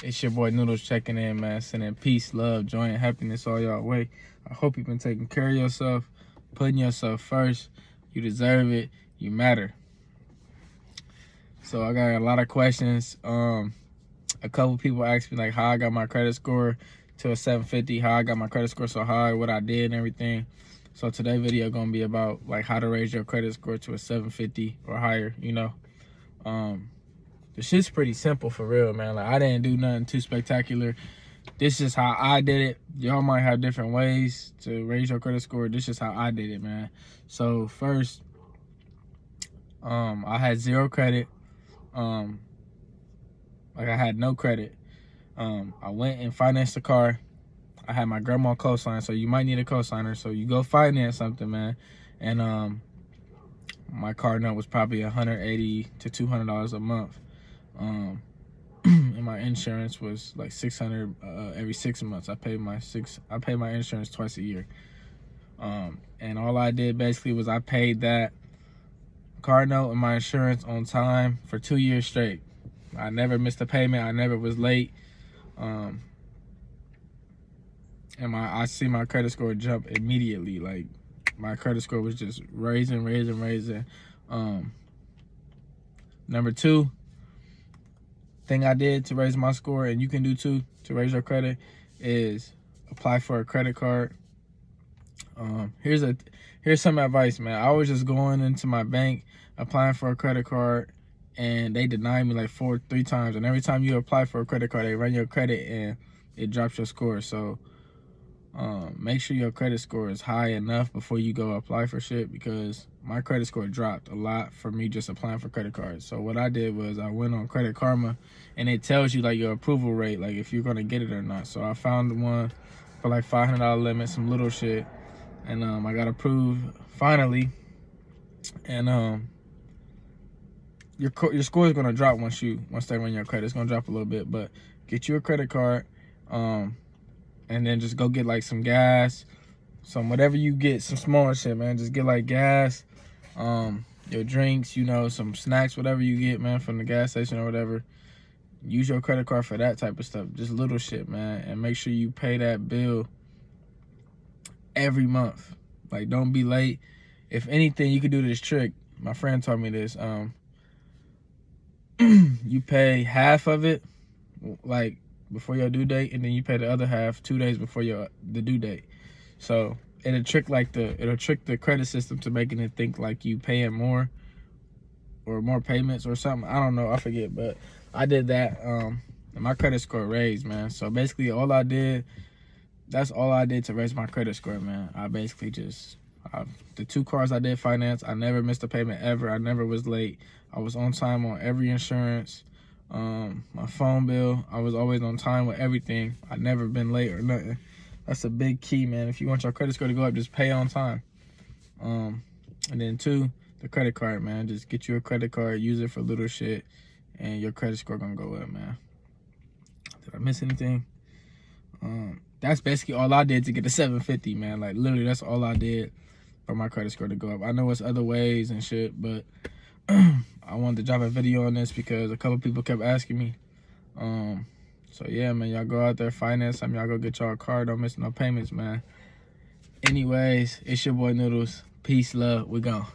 It's your boy Noodles checking in, man. Sending peace, love, joy, and happiness all y'all way. I hope you've been taking care of yourself, putting yourself first. You deserve it. You matter. So I got a lot of questions. A couple people asked me like how I got my credit score to a 750, how I got my credit score so high, what I did and everything. So today's video gonna be about like how to raise your credit score to a 750 or higher, you know. The shit's pretty simple for real, man. Like I didn't do nothing too spectacular. This is how I did it. Y'all might have different ways to raise your credit score. This is how I did it, man. So first, I had zero credit. Like I had no credit. I went and financed a car. I had my grandma co-sign, so you might need a co-signer. So you go finance something, man. And my car note was probably $180 to $200 a month. And my insurance was like $600 every 6 months. I pay my insurance twice a year. And all I did basically was I paid that car note and my insurance on time for 2 years straight. I never missed a payment. I never was late. And I see my credit score jump immediately. Like my credit score was just raising. Number two thing I did to raise my score, and you can do too to raise your credit, is apply for a credit card. Here's some advice, man. I was just going into my bank applying for a credit card, and they denied me like 3 times. And every time you apply for a credit card, they run your credit and it drops your score. So make sure your credit score is high enough before you go apply for shit, because my credit score dropped a lot for me just applying for credit cards. So what I did was I went on Credit Karma, and it tells you like your approval rate, like if you're gonna get it or not. So I found one for like $500 limit, some little shit, and I got approved finally. And your score is gonna drop once they run your credit. It's gonna drop a little bit, but get you a credit card, and then just go get like some gas, some whatever you get, some small shit, man. Just get like gas, your drinks, you know, some snacks, whatever you get, man, from the gas station or whatever. Use your credit card for that type of stuff, just little shit, man. And make sure you pay that bill every month. Like, don't be late. If anything, you could do this trick. My friend taught me this. You pay half of it, like, before your due date, and then you pay the other half 2 days before the due date. So it'll trick the credit system to making it think like you paying more or more payments or something. I don't know, I forget, but I did that, and my credit score raised, man. So basically that's all I did to raise my credit score, man. I basically the 2 cars I did finance, I never missed a payment ever. I never was late. I was on time on every insurance. My phone bill, I was always on time with everything. I never been late or nothing. That's a big key, man. If you want your credit score to go up, just pay on time. And then 2, the credit card, man. Just get you a credit card, use it for little shit, and your credit score gonna go up, man. Did I miss anything? That's basically all I did to get the 750, man. Like literally, that's all I did for my credit score to go up. I know it's other ways and shit, but I wanted to drop a video on this because a couple people kept asking me. So yeah, man, y'all go out there, finance something, y'all go get y'all a car, don't miss no payments, man. Anyways, it's your boy Noodles. Peace, love, we gone.